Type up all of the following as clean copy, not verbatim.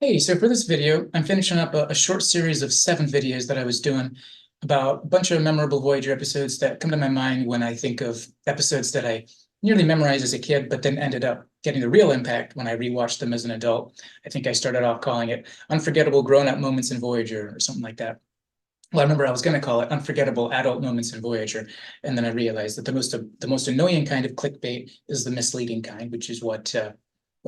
Hey, so for this video, I'm finishing up a short series of 7 videos that I was doing about a bunch of memorable Voyager episodes that come to my mind when I think of episodes that I nearly memorized as a kid, but then ended up getting the real impact when I rewatched them as an adult. I think I started off calling it Unforgettable Grown-Up Moments in Voyager or something like that. Well, I remember I was going to call it Unforgettable Adult Moments in Voyager, and then I realized that the most annoying kind of clickbait is the misleading kind, which is what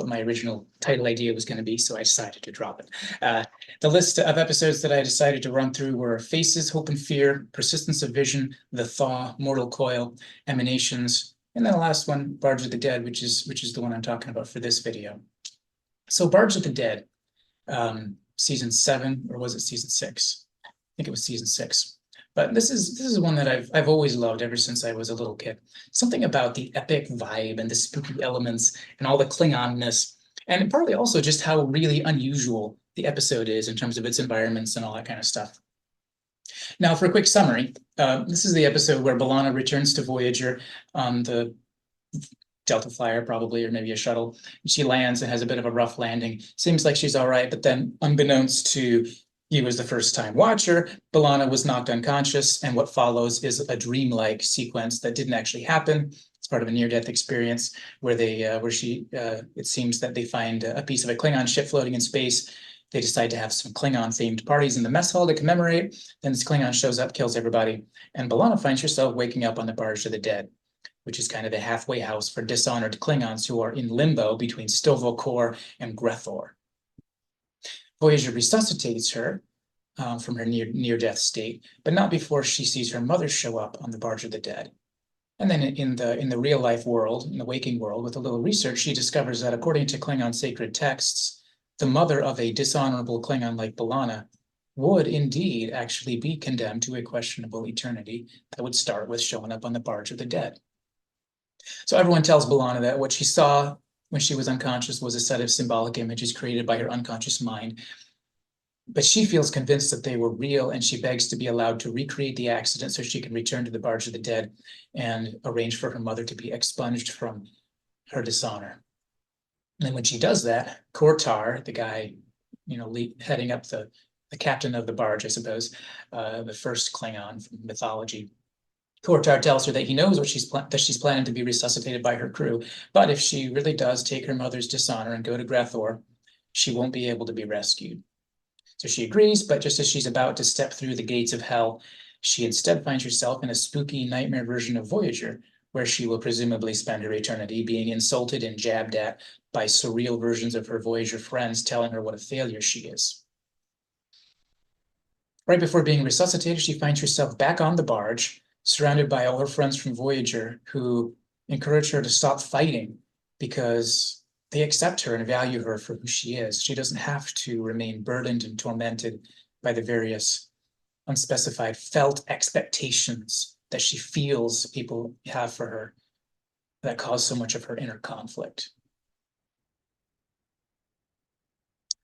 my original title idea was going to be. So I decided to drop it. The list of episodes that I decided to run through were Faces, Hope and Fear, Persistence of Vision, The Thaw, Mortal Coil, Emanations, and then the last one, Barge of the Dead, which is the one I'm talking about for this video. So Barge of the Dead, season 7, or was it season 6? Think it was season 6. But this is one that I've always loved ever since I was a little kid. Something about the epic vibe and the spooky elements and all the Klingonness, and partly also just how really unusual the episode is in terms of its environments and all that kind of stuff. Now, for a quick summary, this is the episode where B'Elanna returns to Voyager on the Delta Flyer, probably, or maybe a shuttle. She lands and has a bit of a rough landing. Seems like she's all right, but then, unbeknownst to you as the first-time watcher, B'Elanna was knocked unconscious, and what follows is a dreamlike sequence that didn't actually happen. It's part of a near-death experience where it seems that they find a piece of a Klingon ship floating in space. They decide to have some Klingon-themed parties in the mess hall to commemorate. Then this Klingon shows up, kills everybody, and B'Elanna finds herself waking up on the Barge of the Dead, which is kind of the halfway house for dishonored Klingons who are in limbo between Sto-vo-kor and Grethor. Voyager resuscitates her from her near-death state, but not before she sees her mother show up on the Barge of the Dead. And then in the real-life world, in the waking world, with a little research, she discovers that according to Klingon sacred texts, the mother of a dishonorable Klingon like B'Elanna would indeed actually be condemned to a questionable eternity that would start with showing up on the Barge of the Dead. So everyone tells B'Elanna that what she saw when she was unconscious was a set of symbolic images created by her unconscious mind. But she feels convinced that they were real, and she begs to be allowed to recreate the accident so she can return to the Barge of the Dead and arrange for her mother to be expunged from her dishonor. And then when she does that, Kortar, the guy, heading up the captain of the barge, I suppose, the first Klingon from mythology, Kortar tells her that he knows that she's planning to be resuscitated by her crew, but if she really does take her mother's dishonor and go to Grethor, she won't be able to be rescued. So she agrees, but just as she's about to step through the gates of hell, she instead finds herself in a spooky nightmare version of Voyager, where she will presumably spend her eternity being insulted and jabbed at by surreal versions of her Voyager friends telling her what a failure she is. Right before being resuscitated, she finds herself back on the barge, surrounded by all her friends from Voyager who encourage her to stop fighting because they accept her and value her for who she is. She doesn't have to remain burdened and tormented by the various unspecified felt expectations that she feels people have for her that cause so much of her inner conflict.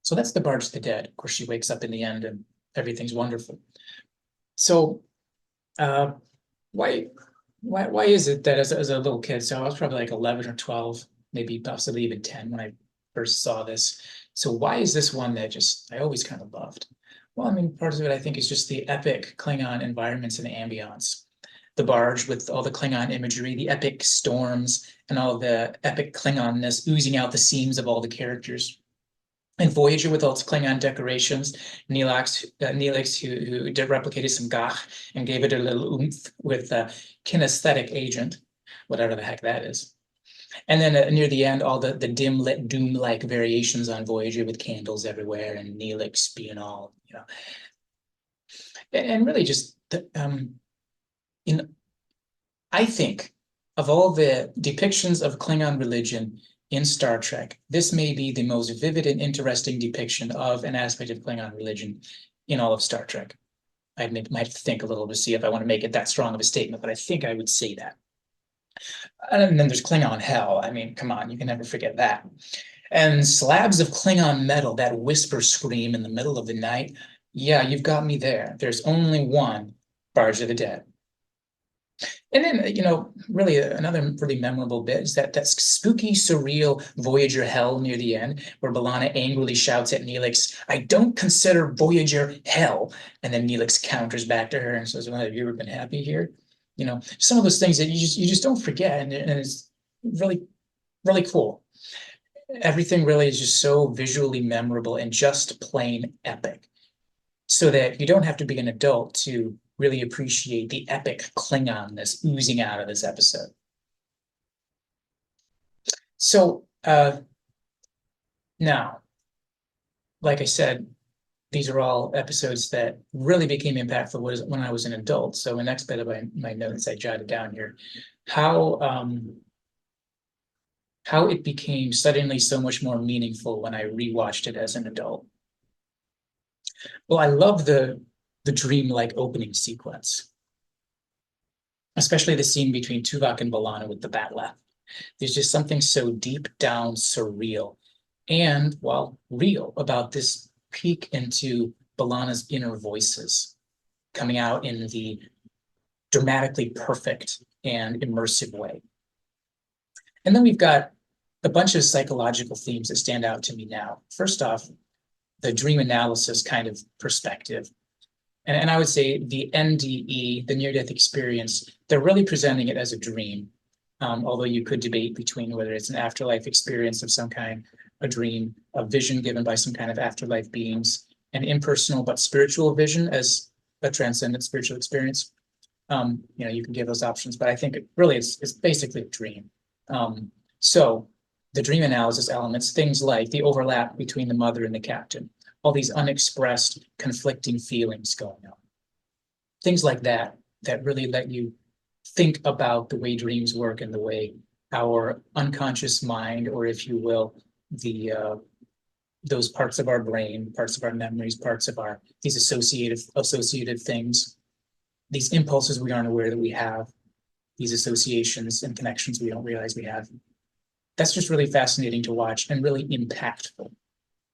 So that's the Barge of the Dead. Of course, she wakes up in the end and everything's wonderful. So why is it that as a little kid, so I was probably like 11 or 12, maybe possibly even 10 when I first saw this. So why is this one that I always kind of loved? Well, I mean, part of it I think is just the epic Klingon environments and the ambiance. The barge with all the Klingon imagery, the epic storms, and all the epic Klingonness oozing out the seams of all the characters. And Voyager with all its Klingon decorations, Neelix who replicated some Gach and gave it a little oomph with kinesthetic agent, whatever the heck that is. And then near the end, all the dim lit doom-like variations on Voyager with candles everywhere and Neelix being all, and really just I think of all the depictions of Klingon religion in Star Trek, this may be the most vivid and interesting depiction of an aspect of Klingon religion in all of Star Trek. I might think a little to see if I want to make it that strong of a statement, but I think I would say that. And then there's Klingon hell. I mean, come on, you can never forget that. And slabs of Klingon metal, that whisper scream in the middle of the night. Yeah, you've got me there. There's only one Barge of the Dead. And then, really another really memorable bit is that spooky, surreal Voyager hell near the end, where B'Elanna angrily shouts at Neelix, "I don't consider Voyager hell." And then Neelix counters back to her and says, "Well, have you ever been happy here?" Some of those things that you just don't forget, and it's really, really cool. Everything really is just so visually memorable and just plain epic, so that you don't have to be an adult to really appreciate the epic Klingon that's oozing out of this episode. So now, like I said, these are all episodes that really became impactful when I was an adult. So the next bit of my notes I jotted down here, how it became suddenly so much more meaningful when I rewatched it as an adult. Well, I love the dream-like opening sequence, especially the scene between Tuvok and B'Elanna with the bat'leth. There's just something so deep down surreal and, well, real about this peek into B'Elanna's inner voices coming out in the dramatically perfect and immersive way. And then we've got a bunch of psychological themes that stand out to me now. First off, the dream analysis kind of perspective. And I would say the NDE, the near-death experience, they're really presenting it as a dream. Although you could debate between whether it's an afterlife experience of some kind, a dream, a vision given by some kind of afterlife beings, an impersonal but spiritual vision as a transcendent spiritual experience. You can give those options, but I think it's basically a dream. So the dream analysis elements, things like the overlap between the mother and the captain, all these unexpressed conflicting feelings going on, things like that really let you think about the way dreams work and the way our unconscious mind, or if you will, those parts of our brain, parts of our memories, parts of these associative things, these impulses we aren't aware that we have, these associations and connections we don't realize we have. That's just really fascinating to watch and really impactful.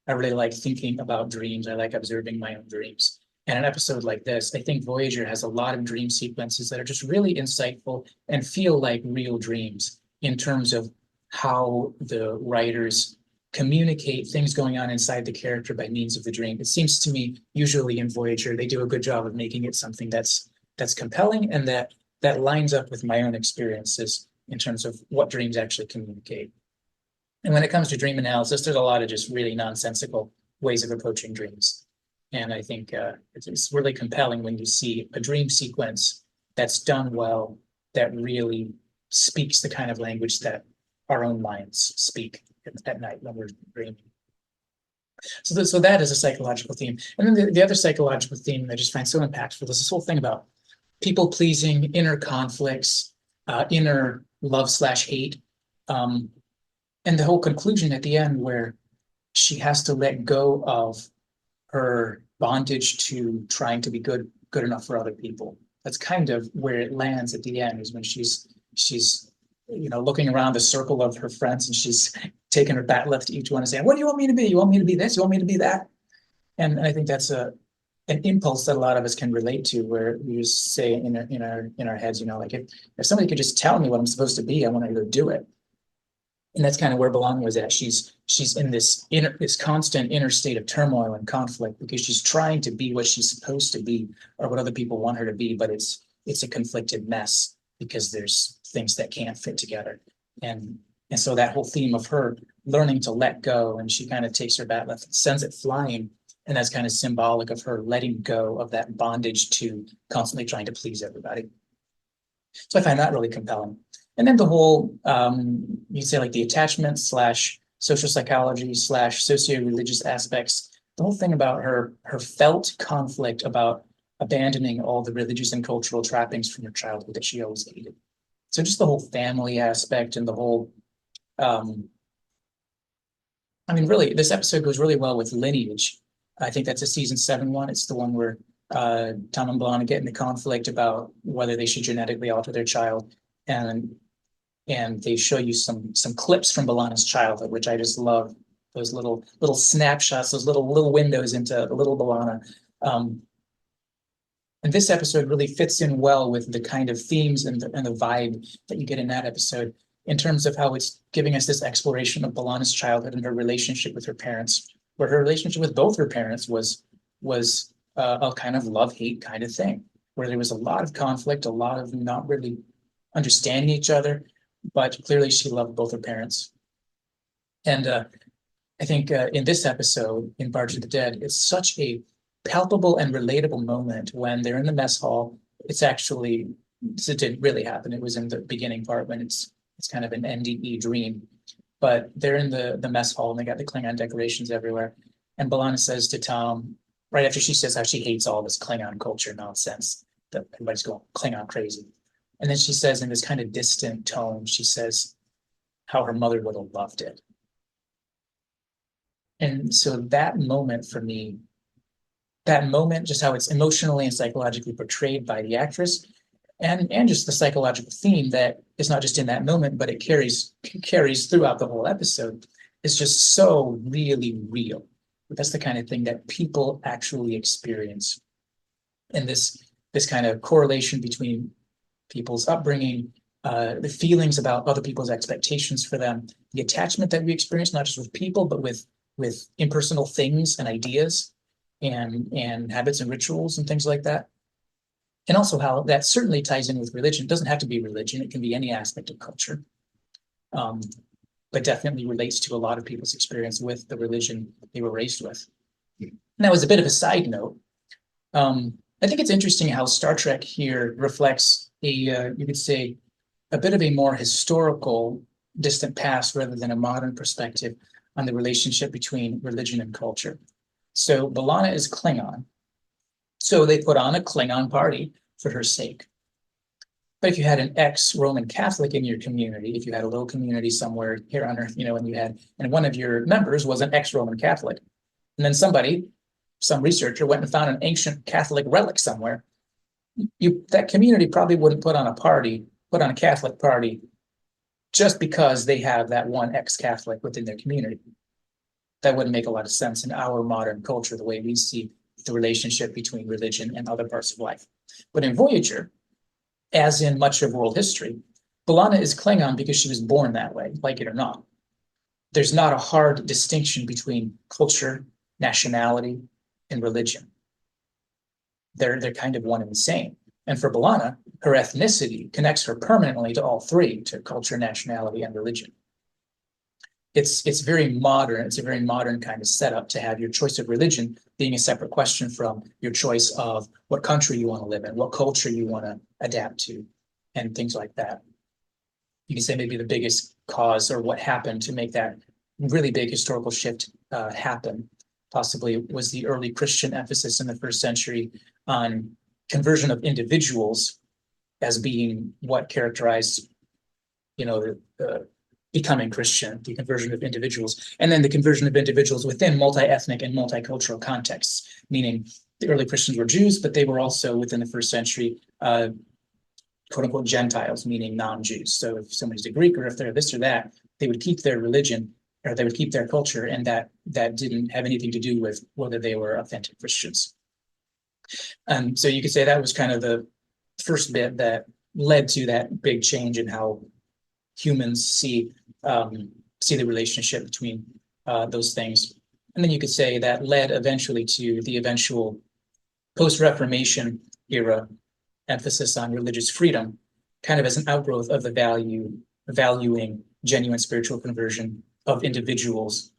I really like thinking about dreams. I like observing my own dreams. And an episode like this, I think Voyager has a lot of dream sequences that are just really insightful and feel like real dreams in terms of how the writers communicate things going on inside the character by means of the dream. It seems to me, usually in Voyager, they do a good job of making it something that's compelling and that lines up with my own experiences in terms of what dreams actually communicate. And when it comes to dream analysis, there's a lot of just really nonsensical ways of approaching dreams. And I think it's really compelling when you see a dream sequence that's done well, that really speaks the kind of language that our own minds speak at night when we're dreaming. So that is a psychological theme. And then the other psychological theme that I just find so impactful is this whole thing about people pleasing, inner conflicts, inner love/hate, and the whole conclusion at the end where she has to let go of her bondage to trying to be good enough for other people. That's kind of where it lands at the end, is when she's looking around the circle of her friends and she's taking her bat'leth to each one and saying, "What do you want me to be? You want me to be this? You want me to be that?" And I think that's an impulse that a lot of us can relate to, where we just say in our heads, like if somebody could just tell me what I'm supposed to be, I want to go do it. And that's kind of where B'Elanna was at. She's in this constant inner state of turmoil and conflict because she's trying to be what she's supposed to be or what other people want her to be, but it's a conflicted mess because there's things that can't fit together. And so that whole theme of her learning to let go, and she kind of takes her bat'leth and sends it flying, and that's kind of symbolic of her letting go of that bondage to constantly trying to please everybody. So I find that really compelling. And then the whole, you'd say like the attachment / social psychology / socio-religious aspects, the whole thing about her felt conflict about abandoning all the religious and cultural trappings from her childhood that she always hated. So just the whole family aspect and the whole, really, this episode goes really well with Lineage. I think that's a season 7 one. It's the one where Tom and B'Elanna get into conflict about whether they should genetically alter their child. And they show you some clips from B'Elanna's childhood, which I just love. Those little snapshots, those little windows into little B'Elanna. And this episode really fits in well with the kind of themes and the vibe that you get in that episode, in terms of how it's giving us this exploration of B'Elanna's childhood and her relationship with her parents, where her relationship with both her parents was a kind of love-hate kind of thing, where there was a lot of conflict, a lot of not really understanding each other, but clearly she loved both her parents. And I think in this episode, in Barge of the Dead, it's such a palpable and relatable moment when they're in the mess hall. It didn't really happen. It was in the beginning part when it's kind of an NDE dream. But they're in the mess hall and they got the Klingon decorations everywhere. And B'Elanna says to Tom, right after she says how she hates all this Klingon culture nonsense, that everybody's going Klingon crazy. And then she says in this kind of distant tone, she says how her mother would have loved it. And so that moment for me, that moment, just how it's emotionally and psychologically portrayed by the actress, and just the psychological theme that is not just in that moment, but it carries throughout the whole episode, is just so really real. That's the kind of thing that people actually experience. And this kind of correlation between people's upbringing, the feelings about other people's expectations for them, the attachment that we experience, not just with people, but with impersonal things and ideas and habits and rituals and things like that. And also how that certainly ties in with religion. It doesn't have to be religion. It can be any aspect of culture, but definitely relates to a lot of people's experience with the religion they were raised with. And that was a bit of a side note. I think it's interesting how Star Trek here reflects you could say, a bit of a more historical, distant past rather than a modern perspective on the relationship between religion and culture. So B'Elanna is Klingon. So they put on a Klingon party for her sake. But if you had an ex-Roman Catholic in your community, if you had a little community somewhere here on Earth, and one of your members was an ex-Roman Catholic, and then some researcher went and found an ancient Catholic relic somewhere, that community probably wouldn't put on a Catholic party just because they have that one ex-Catholic within their community. That wouldn't make a lot of sense in our modern culture, the way we see the relationship between religion and other parts of life. But in Voyager, as in much of world history, B'Elanna is Klingon because she was born that way, like it or not. There's not a hard distinction between culture, nationality, and religion. They're kind of one and the same. And for B'Elanna, her ethnicity connects her permanently to all three, to culture, nationality, and religion. It's very modern. It's a very modern kind of setup to have your choice of religion being a separate question from your choice of what country you want to live in, what culture you want to adapt to, and things like that. You can say maybe the biggest cause or what happened to make that really big historical shift happen possibly was the early Christian emphasis in the first century on conversion of individuals as being what characterized, becoming Christian, the conversion of individuals, and then the conversion of individuals within multi-ethnic and multicultural contexts, meaning the early Christians were Jews, but they were also within the first century, quote unquote, Gentiles, meaning non-Jews. So if somebody's a Greek or if they're this or that, they would keep their religion or they would keep their culture, and that didn't have anything to do with whether they were authentic Christians. So you could say that was kind of the first bit that led to that big change in how humans see the relationship between those things. And then you could say that led eventually to the eventual post-Reformation era emphasis on religious freedom, kind of as an outgrowth of the valuing genuine spiritual conversion of individuals,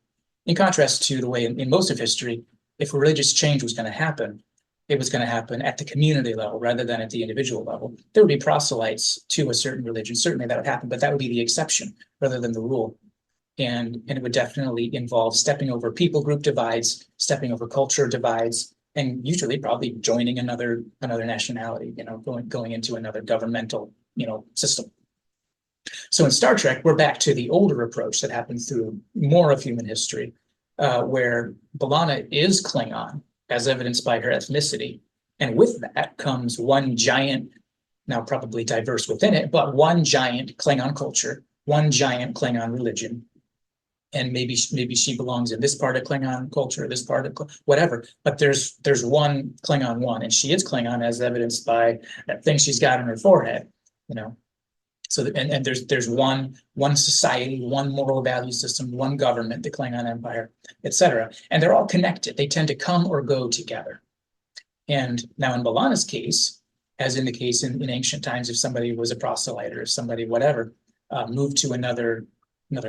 in contrast to the way in most of history, if a religious change was going to happen, it was going to happen at the community level rather than at the individual level. There would be proselytes to a certain religion. Certainly that would happen, but that would be the exception rather than the rule. And it would definitely involve stepping over people group divides, stepping over culture divides, and usually probably joining another nationality, going into another governmental, system. So in Star Trek, we're back to the older approach that happened through more of human history, where B'Elanna is Klingon, as evidenced by her ethnicity. And with that comes one giant, now probably diverse within it, but one giant Klingon culture, one giant Klingon religion, and maybe she belongs in this part of Klingon culture, this part of whatever. But there's one Klingon one, and she is Klingon, as evidenced by that thing she's got on her forehead. So and there's one society, one moral value system, one government, the Klingon Empire, etc. And they're all connected. They tend to come or go together. And now in B'Elanna's case, as in the case in ancient times, if somebody was a proselyte or if somebody whatever moved to another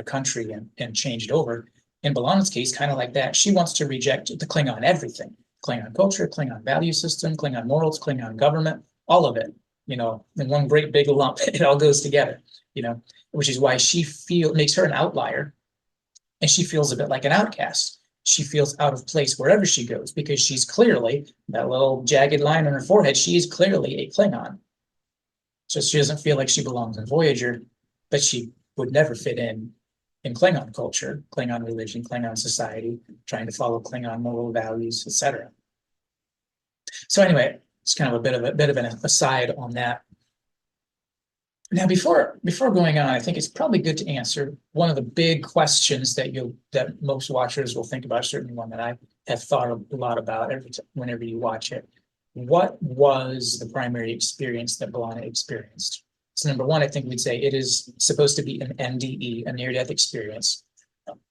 country and changed over, in B'Elanna's case, kind of like that, she wants to reject the Klingon everything, Klingon culture, Klingon value system, Klingon morals, Klingon government, all of it, in one great big lump. It all goes together, which is why she makes her an outlier, and she feels a bit like an outcast. She feels out of place wherever she goes because she's clearly, that little jagged line on her forehead, she is clearly a Klingon. So she doesn't feel like she belongs in Voyager, but she would never fit in Klingon culture, Klingon religion, Klingon society, trying to follow Klingon moral values, etc. So anyway, it's kind of a bit of an aside on that. Now, before going on, I think it's probably good to answer one of the big questions that most watchers will think about, certainly one that I have thought a lot about whenever you watch it. What was the primary experience that B'Elanna experienced? So number one, I think we'd say it is supposed to be an NDE, a near-death experience,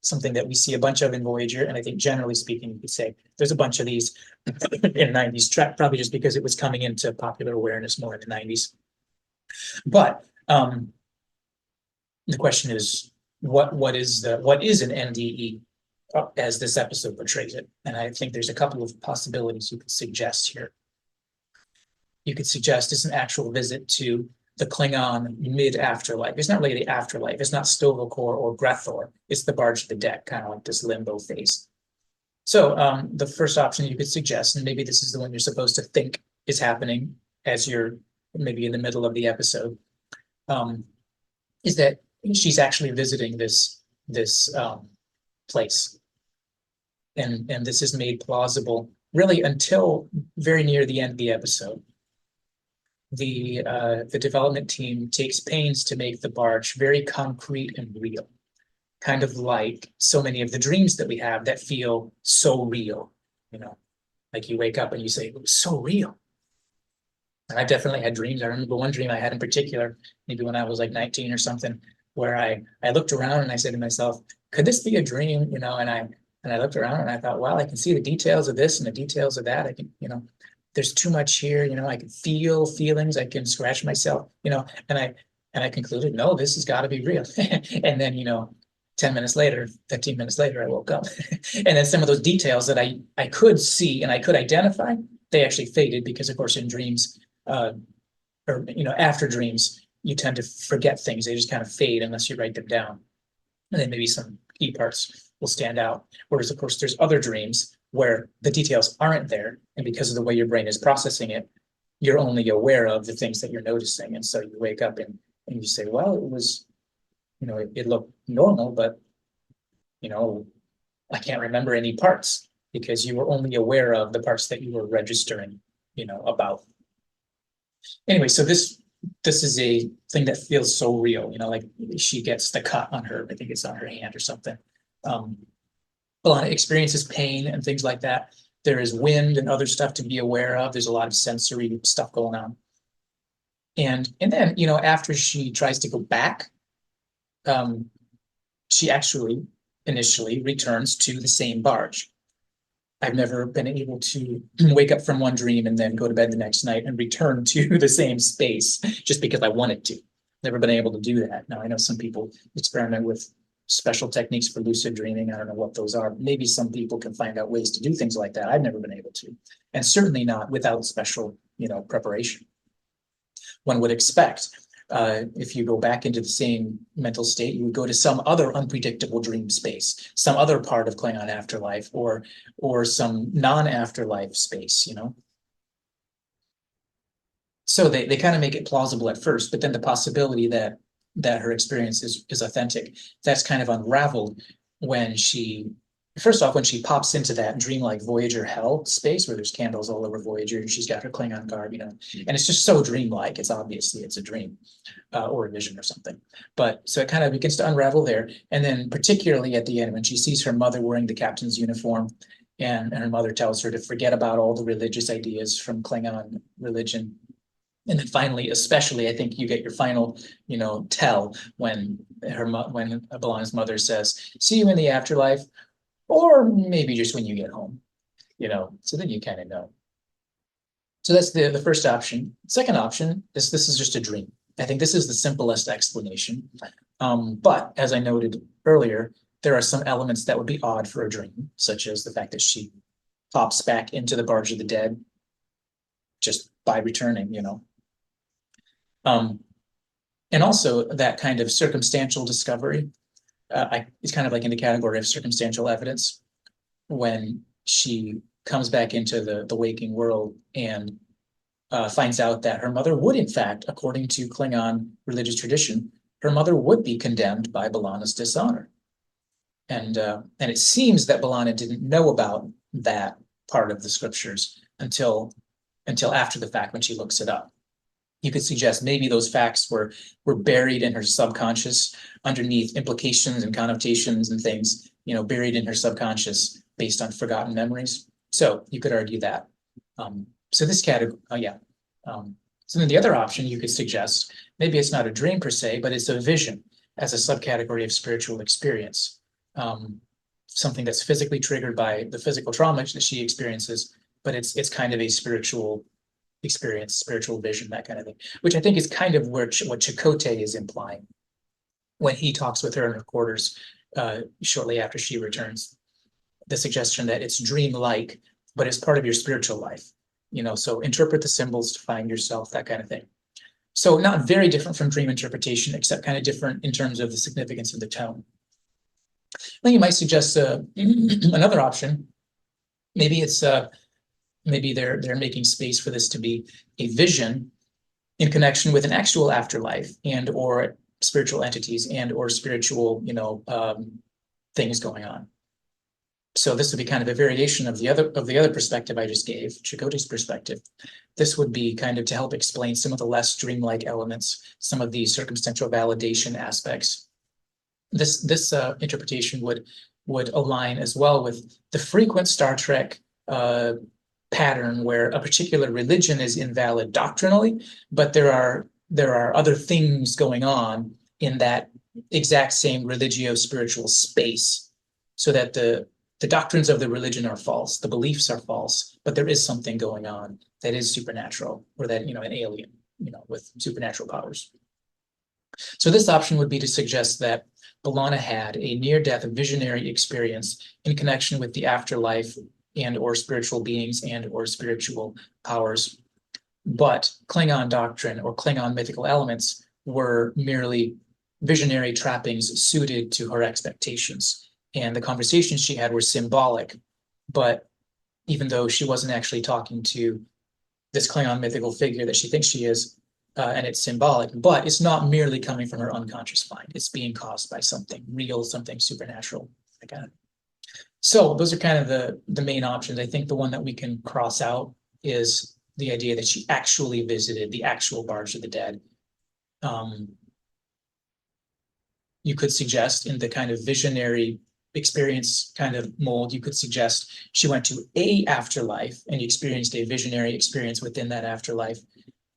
something that we see a bunch of in Voyager. And I think generally speaking, you could say there's a bunch of these in the 90s, probably just because it was coming into popular awareness more in the 90s. But the question is, what is an NDE as this episode portrays it? And I think there's a couple of possibilities you could suggest here. You could suggest it's an actual visit to the Klingon mid-afterlife. It's not really the afterlife. It's not Sto-vo-kor or Grethor. It's the Barge to the deck, kind of like this limbo phase. So the first option you could suggest, and maybe this is the one you're supposed to think is happening as you're maybe in the middle of the episode, is that she's actually visiting this place. And this is made plausible really until very near the end of the episode. The development team takes pains to make the Barge very concrete and real, kind of like so many of the dreams that we have that feel so real, like you wake up and you say, it was so real. And I definitely had dreams. I remember one dream I had in particular, maybe when I was like 19 or something, where I looked around and I said to myself, could this be a dream? And I looked around and I thought, wow, I can see the details of this and the details of that. I can, there's too much here. I can feel feelings. I can scratch myself, and I concluded, no, this has got to be real. And then, 10 minutes later, 15 minutes later, I woke up. And then some of those details that I could see and I could identify, they actually faded because, of course, in dreams, after dreams, you tend to forget things. They just kind of fade unless you write them down. And then maybe some key parts will stand out. Whereas, of course, there's other dreams where the details aren't there. And because of the way your brain is processing it, you're only aware of the things that you're noticing. And so you wake up and you say, well, it was, it looked normal, but, I can't remember any parts because you were only aware of the parts that you were registering, about. Anyway, so this is a thing that feels so real, like she gets the cut on her, I think it's on her hand or something. B'Elanna experiences pain and things like that. There is wind and other stuff to be aware of. There's a lot of sensory stuff going on. And then, after she tries to go back, she actually initially returns to the same barge. I've never been able to wake up from one dream and then go to bed the next night and return to the same space just because I wanted to. Never been able to do that. Now, I know some people experiment with special techniques for lucid dreaming. I don't know what those are. Maybe some people can find out ways to do things like that. I've never been able to, and certainly not without special, preparation. One would expect if you go back into the same mental state, you would go to some other unpredictable dream space, some other part of Klingon afterlife, or some non-afterlife space, So they kind of make it plausible at first, but then the possibility that her experience is authentic, that's kind of unraveled when she first off, when she pops into that dreamlike Voyager hell space where there's candles all over Voyager and she's got her Klingon garb, and it's just so dreamlike. It's obviously it's a dream or a vision or something. But so it kind of begins to unravel there. And then particularly at the end, when she sees her mother wearing the captain's uniform and her mother tells her to forget about all the religious ideas from Klingon religion. And then finally, especially, I think you get your final, tell when when B'Elanna's mother says, "See you in the afterlife," or maybe just when you get home, So then you kind of know. So that's the first option. Second option is this is just a dream. I think this is the simplest explanation. But as I noted earlier, there are some elements that would be odd for a dream, such as the fact that she pops back into the Barge of the Dead just by returning, And also that kind of circumstantial discovery is kind of like in the category of circumstantial evidence when she comes back into the waking world and finds out that her mother would, in fact, according to Klingon religious tradition, her mother would be condemned by B'Elanna's dishonor. And it seems that B'Elanna didn't know about that part of the scriptures until after the fact when she looks it up. You could suggest maybe those facts were buried in her subconscious underneath implications and connotations and things, buried in her subconscious based on forgotten memories. So you could argue that. So this category, so then the other option you could suggest, maybe it's not a dream per se, but it's a vision as a subcategory of spiritual experience. Something that's physically triggered by the physical trauma that she experiences, but it's kind of a spiritual experience, spiritual vision, that kind of thing, which I think is kind of what Chakotay is implying when he talks with her in her quarters shortly after she returns. The suggestion that it's dream-like, but it's part of your spiritual life, so interpret the symbols to find yourself, that kind of thing. So not very different from dream interpretation, except kind of different in terms of the significance of the tone. Then you might suggest another option. Maybe it's maybe they're making space for this to be a vision in connection with an actual afterlife and or spiritual entities and or spiritual things going on. So this would be kind of a variation of the other perspective I just gave, Chakotay's perspective. This would be kind of to help explain some of the less dreamlike elements, some of the circumstantial validation aspects. This interpretation would align as well with the frequent Star Trek pattern where a particular religion is invalid doctrinally, but there are other things going on in that exact same religio-spiritual space, so that the doctrines of the religion are false, the beliefs are false, but there is something going on that is supernatural, or that, an alien, with supernatural powers. So this option would be to suggest that B'Elanna had a near-death visionary experience in connection with the afterlife and or spiritual beings and or spiritual powers. But Klingon doctrine or Klingon mythical elements were merely visionary trappings suited to her expectations. And the conversations she had were symbolic, but even though she wasn't actually talking to this Klingon mythical figure that she thinks she is, and it's symbolic, but it's not merely coming from her unconscious mind. It's being caused by something real, something supernatural. So those are kind of the main options. I think the one that we can cross out is the idea that she actually visited the actual Barge of the Dead. You could suggest in the kind of visionary experience kind of mold, you could suggest she went to a afterlife and experienced a visionary experience within that afterlife,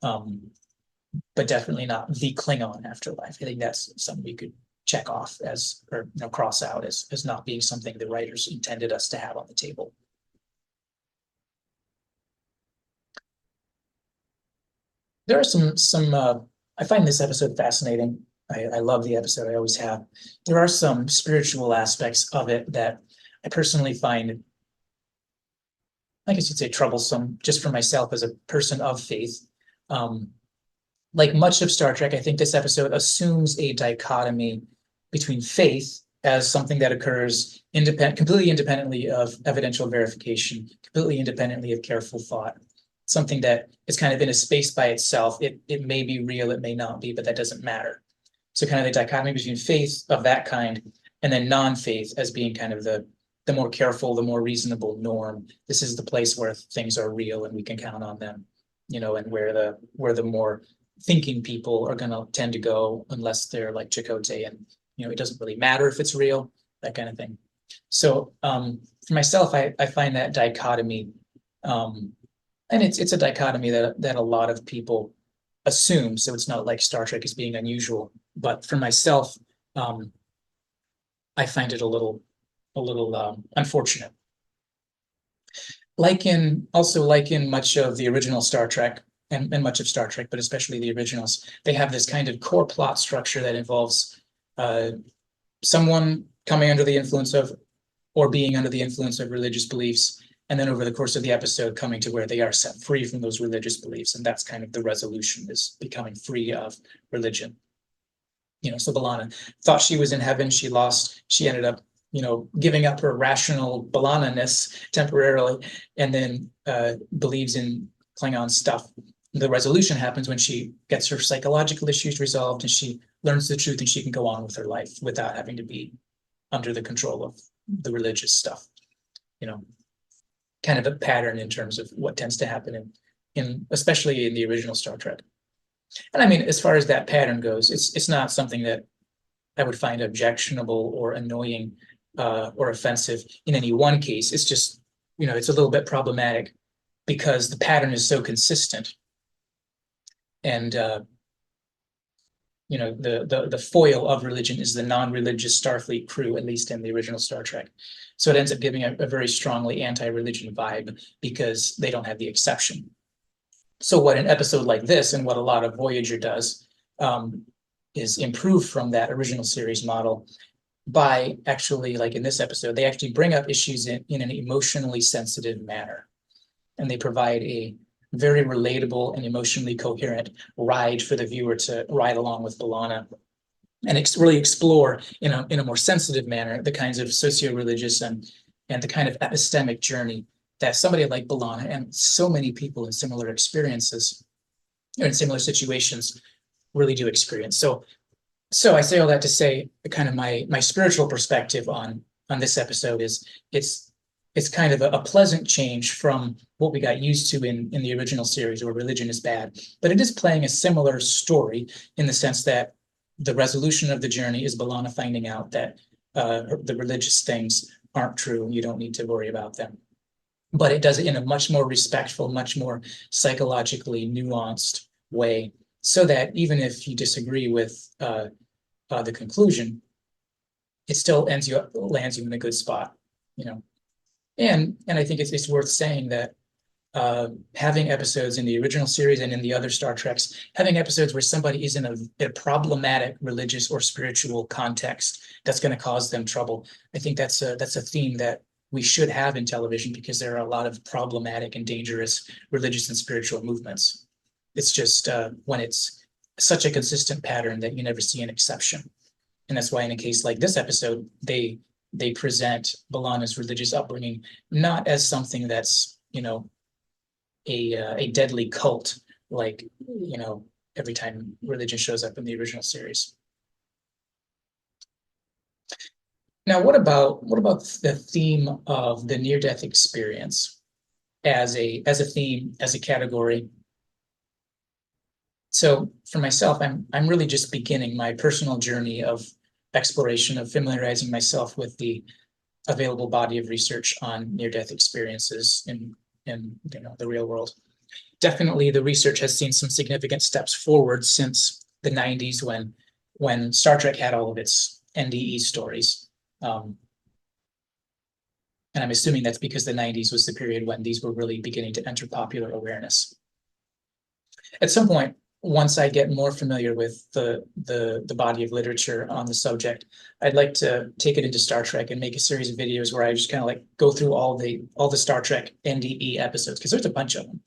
but definitely not the Klingon afterlife. I think that's something we could check off as, or cross out as not being something the writers intended us to have on the table. There are some I find this episode fascinating. I love the episode, I always have. There are some spiritual aspects of it that I personally find, I guess you'd say, troublesome, just for myself as a person of faith. Like much of Star Trek, I think this episode assumes a dichotomy between faith as something that occurs completely independently of evidential verification, completely independently of careful thought, something that is kind of in a space by itself. It may be real, it may not be, but that doesn't matter. So kind of the dichotomy between faith of that kind and then non-faith as being kind of the the more careful, the more reasonable norm. This is the place where things are real and we can count on them, and where the more thinking people are going to tend to go, unless they're like Chakotay, and it doesn't really matter if it's real, that kind of thing. So for myself, I find that dichotomy, and it's a dichotomy that a lot of people assume. So it's not like Star Trek is being unusual, but for myself, I find it a little unfortunate. Like in much of the original Star Trek, and much of Star Trek, but especially the originals, they have this kind of core plot structure that involves someone coming under the influence of, or being under the influence of religious beliefs, and then over the course of the episode coming to where they are set free from those religious beliefs. And that's kind of the resolution, is becoming free of religion. So B'Elanna thought she was in heaven. She lost. She ended up, giving up her rational B'Elanna-ness temporarily, and then believes in Klingon stuff. The resolution happens when she gets her psychological issues resolved and she learns the truth, and she can go on with her life without having to be under the control of the religious stuff. Kind of a pattern in terms of what tends to happen in especially in the original Star Trek. And I mean, as far as that pattern goes, it's not something that I would find objectionable or annoying or offensive in any one case. It's just, it's a little bit problematic because the pattern is so consistent. And the foil of religion is the non-religious Starfleet crew, at least in the original Star Trek. So it ends up giving a very strongly anti-religion vibe because they don't have the exception. So what an episode like this, and what a lot of Voyager does, is improve from that original series model by actually, like in this episode, they actually bring up issues in an emotionally sensitive manner. And they provide a very relatable and emotionally coherent ride for the viewer to ride along with B'Elanna, and really explore in a more sensitive manner the kinds of socio-religious and the kind of epistemic journey that somebody like B'Elanna and so many people in similar experiences or in similar situations really do experience. So I say all that to say, kind of my spiritual perspective on this episode is it's kind of a pleasant change from what we got used to in the original series, where religion is bad. But it is playing a similar story in the sense that the resolution of the journey is B'Elanna finding out that the religious things aren't true. You don't need to worry about them. But it does it in a much more respectful, much more psychologically nuanced way, so that even if you disagree with the conclusion, it still lands you in a good spot, And I think it's worth saying that having episodes in the original series and in the other Star Treks, having episodes where somebody is in a problematic religious or spiritual context that's going to cause them trouble, I think that's a theme that we should have in television, because there are a lot of problematic and dangerous religious and spiritual movements. It's just when it's such a consistent pattern that you never see an exception. And that's why in a case like this episode, they present B'Elanna's religious upbringing not as something that's, a deadly cult, like, every time religion shows up in the original series. Now, what about the theme of the near-death experience as a theme, as a category? So for myself, I'm really just beginning my personal journey of exploration, of familiarizing myself with the available body of research on near-death experiences in the real world. Definitely, the research has seen some significant steps forward since the 90s, when Star Trek had all of its NDE stories. And I'm assuming that's because the 90s was the period when these were really beginning to enter popular awareness. At some point, once I get more familiar with the body of literature on the subject, I'd like to take it into Star Trek and make a series of videos where I just kind of like go through all the Star Trek NDE episodes, because there's a bunch of them.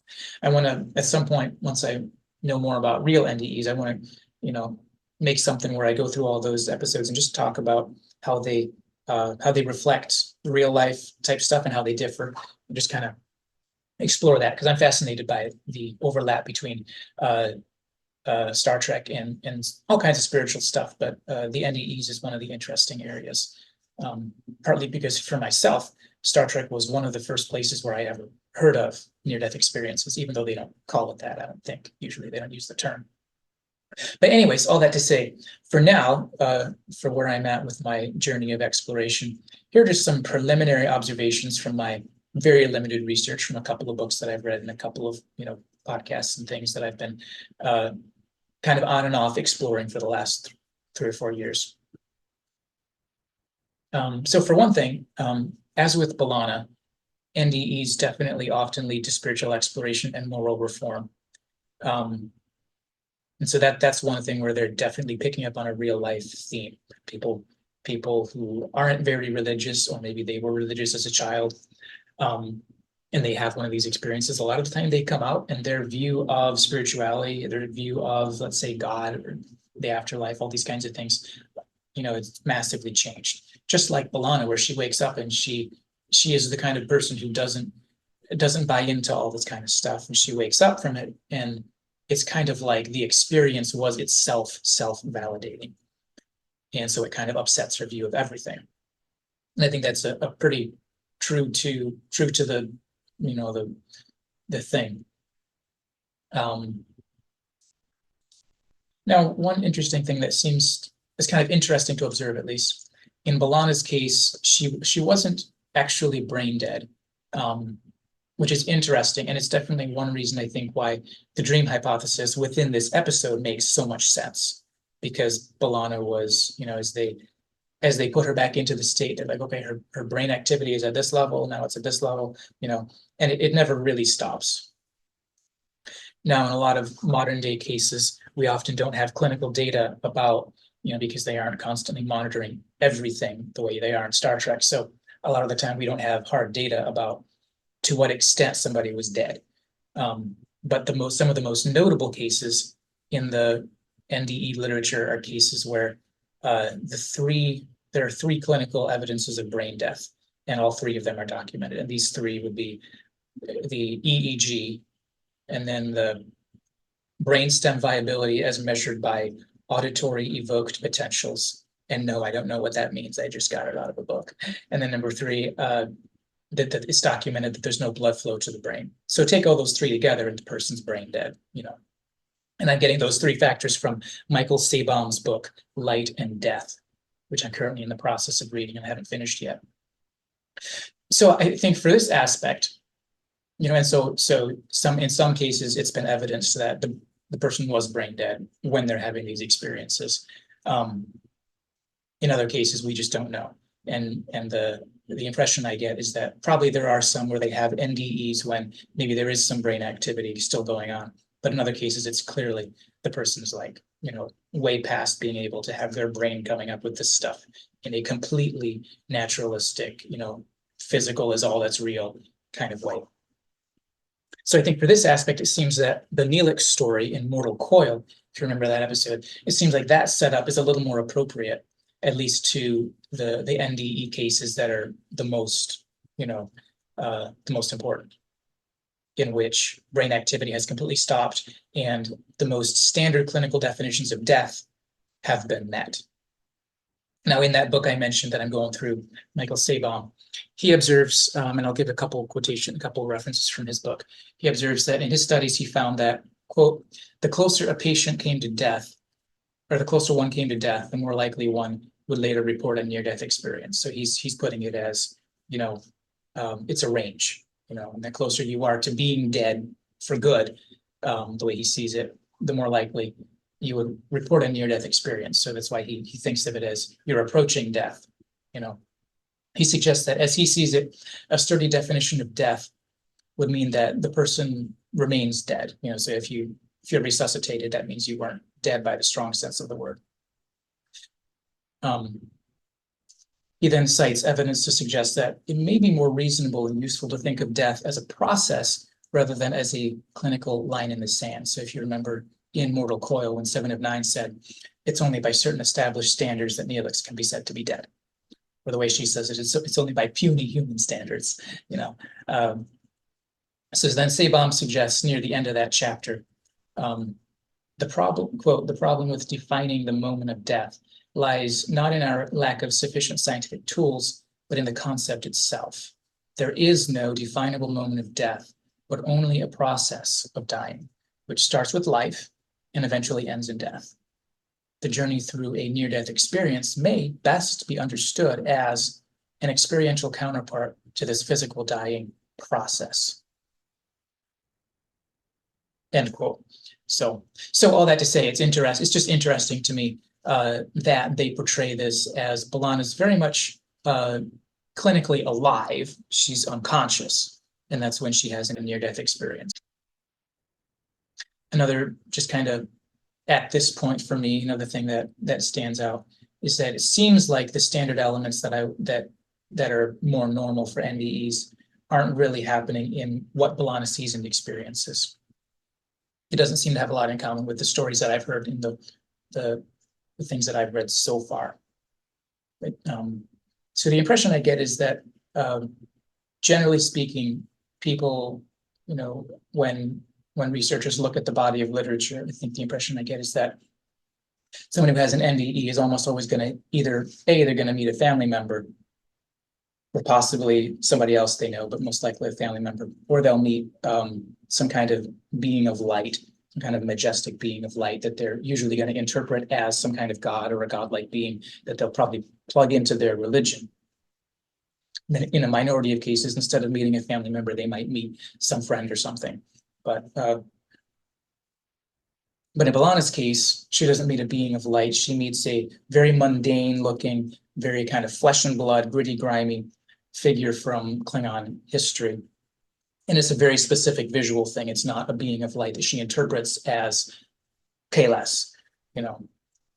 I want to, at some point, once I know more about real NDEs, I want to, make something where I go through all those episodes and just talk about how they reflect real life type stuff and how they differ, and just kind of explore that, because I'm fascinated by the overlap between Star Trek and all kinds of spiritual stuff, but the NDEs is one of the interesting areas. partly because for myself, Star Trek was one of the first places where I ever heard of near-death experiences, even though they don't call it that, I don't think. Usually they don't use the term. But anyways, all that to say, for now, for where I'm at with my journey of exploration, here are just some preliminary observations from my very limited research from a couple of books that I've read and a couple of, podcasts and things that I've been kind of on and off exploring for the last 3 or 4 years. So for one thing, as with B'Elanna, NDEs definitely often lead to spiritual exploration and moral reform. And so that's one thing where they're definitely picking up on a real life theme. People who aren't very religious, or maybe they were religious as a child, and they have one of these experiences, a lot of the time they come out and their view of spirituality, their view of, let's say, God or the afterlife, all these kinds of things, it's massively changed. Just like B'Elanna, where she wakes up and she is the kind of person who doesn't buy into all this kind of stuff, and she wakes up from it, and it's kind of like the experience was itself self-validating. And so it kind of upsets her view of everything. And I think that's a pretty true to the, the thing. Now, one interesting thing that is kind of interesting to observe, at least in B'Elanna's case, she wasn't actually brain dead, which is interesting. And it's definitely one reason I think why the dream hypothesis within this episode makes so much sense, because B'Elanna was, as they put her back into the state, they're like, okay, her brain activity is at this level, now it's at this level, and it never really stops. Now, in a lot of modern day cases, we often don't have clinical data about, because they aren't constantly monitoring everything the way they are in Star Trek. So a lot of the time we don't have hard data about to what extent somebody was dead. But some of the most notable cases in the NDE literature are cases where there are 3 clinical evidences of brain death, and all 3 of them are documented. And these 3 would be the EEG, and then the brainstem viability as measured by auditory evoked potentials. And no, I don't know what that means. I just got it out of a book. And then number 3, that it's documented that there's no blood flow to the brain. So take all those 3 together and the person's brain dead, And I'm getting those 3 factors from Michael Sabom's book, Light and Death, which I'm currently in the process of reading and haven't finished yet. So I think for this aspect, and so in some cases, it's been evidenced that the person was brain dead when they're having these experiences. In other cases, we just don't know. And the impression I get is that probably there are some where they have NDEs when maybe there is some brain activity still going on. But in other cases, it's clearly the person's like, way past being able to have their brain coming up with this stuff in a completely naturalistic, physical is all that's real kind of way. So I think for this aspect, it seems that the Neelix story in Mortal Coil, if you remember that episode, it seems like that setup is a little more appropriate, at least to the NDE cases that are the most, the most important, in which brain activity has completely stopped and the most standard clinical definitions of death have been met. Now, in that book I mentioned that I'm going through, Michael Sabom, he observes, and I'll give a couple references from his book. He observes that in his studies, he found that, quote, the closer a patient came to death, or the closer one came to death, the more likely one would later report a near-death experience. So he's putting it as, it's a range, and the closer you are to being dead for good, the way he sees it, the more likely you would report a near-death experience. So that's why he thinks of it as you're approaching death. He suggests that as he sees it, a sturdy definition of death would mean that the person remains dead. So if you're resuscitated, that means you weren't dead by the strong sense of the word. He then cites evidence to suggest that it may be more reasonable and useful to think of death as a process rather than as a clinical line in the sand. So if you remember in Mortal Coil, when 7 of 9 said, it's only by certain established standards that Neelix can be said to be dead. Or the way she says it, it's only by puny human standards, So then Sabom suggests near the end of that chapter, the problem, quote, the problem with defining the moment of death lies not in our lack of sufficient scientific tools, but in the concept itself. There is no definable moment of death, but only a process of dying, which starts with life and eventually ends in death. The journey through a near-death experience may best be understood as an experiential counterpart to this physical dying process. End quote. So all that to say, it's just interesting to me that they portray this as B'Elanna's very much clinically alive. She's unconscious, and that's when she has a near-death experience. Another just kind of at this point for me, another thing that stands out is that it seems like the standard elements that are more normal for NDEs aren't really happening in what B'Elanna sees and experiences. It doesn't seem to have a lot in common with the stories that I've heard in the things that I've read so far. But, so the impression I get is that generally speaking, people, when researchers look at the body of literature, I think the impression I get is that someone who has an NDE is almost always going to they're going to meet a family member, or possibly somebody else they know, but most likely a family member, or they'll meet some kind of being of light, some kind of majestic being of light that they're usually going to interpret as some kind of god or a godlike being that they'll probably plug into their religion. And then in a minority of cases, instead of meeting a family member, they might meet some friend or something. But in B'Elanna's case, she doesn't meet a being of light. She meets a very mundane looking, very kind of flesh and blood, gritty, grimy figure from Klingon history. And it's a very specific visual thing. It's not a being of light that she interprets as Kalas.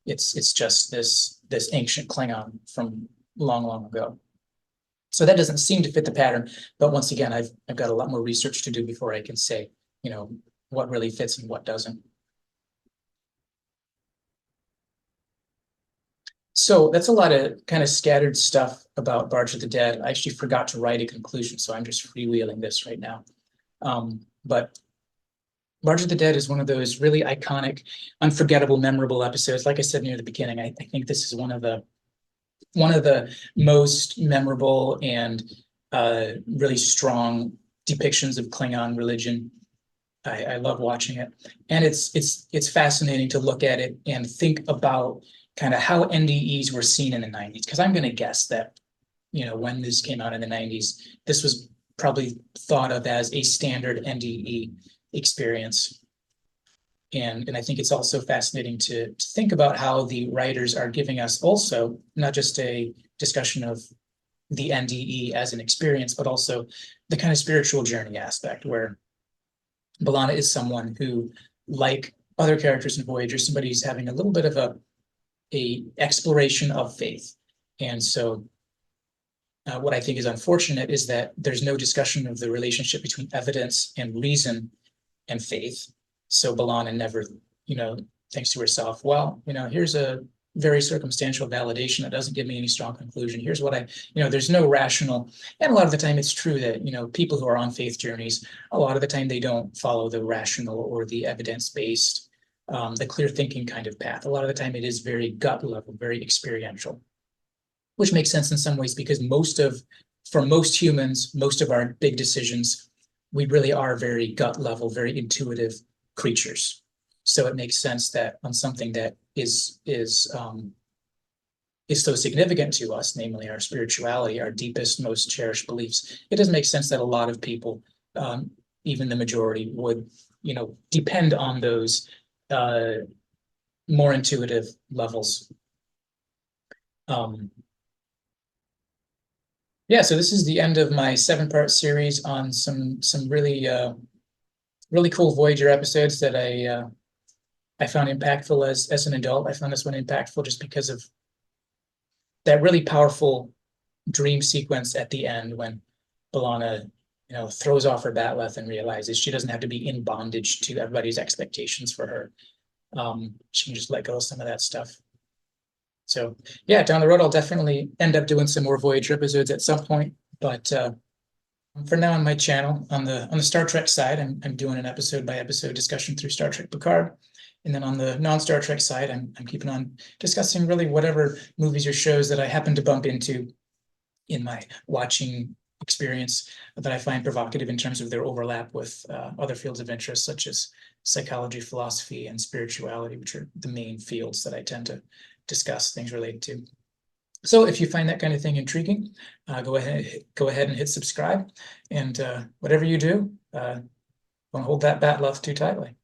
It's just this ancient Klingon from long, long ago. So that doesn't seem to fit the pattern. But once again, I've got a lot more research to do before I can say, what really fits and what doesn't. So that's a lot of kind of scattered stuff about Barge of the Dead. I actually forgot to write a conclusion, so I'm just freewheeling this right now. But Barge of the Dead is one of those really iconic, unforgettable, memorable episodes. Like I said near the beginning, I think this is one of the most memorable and really strong depictions of Klingon religion. I love watching it, and it's fascinating to look at it and think about kind of how NDEs were seen in the 90s. Because I'm going to guess that, when this came out in the 90s, this was probably thought of as a standard NDE experience. And I think it's also fascinating to think about how the writers are giving us also not just a discussion of the NDE as an experience, but also the kind of spiritual journey aspect, where B'Elanna is someone who, like other characters in Voyager, somebody who's having a little bit of a exploration of faith. And so what I think is unfortunate is that there's no discussion of the relationship between evidence and reason and faith. So B'Elanna never, thinks to herself, well, here's a very circumstantial validation that doesn't give me any strong conclusion. Here's what there's no rational, and a lot of the time it's true that, people who are on faith journeys, a lot of the time they don't follow the rational or the evidence-based, the clear thinking kind of path. A lot of the time it is very gut level, very experiential, which makes sense in some ways because for most humans, most of our big decisions, we really are very gut level, very intuitive creatures. So it makes sense that on something that is so significant to us, namely our spirituality, our deepest, most cherished beliefs, it does make sense that a lot of people, even the majority, would depend on those more intuitive levels. Yeah, so this is the end of my 7-part series on some really really cool Voyager episodes that I found impactful as an adult. I found this one impactful just because of that really powerful dream sequence at the end when B'Elanna, throws off her bat'leth and realizes she doesn't have to be in bondage to everybody's expectations for her. She can just let go of some of that stuff. So yeah, down the road, I'll definitely end up doing some more Voyager episodes at some point. But for now on my channel, on the Star Trek side, I'm doing an episode by episode discussion through Star Trek Picard. And then on the non-Star Trek side, I'm keeping on discussing really whatever movies or shows that I happen to bump into in my watching experience that I find provocative in terms of their overlap with other fields of interest, such as psychology, philosophy, and spirituality, which are the main fields that I tend to discuss things related to. So if you find that kind of thing intriguing, go ahead and hit subscribe. And whatever you do, don't hold that bat left too tightly.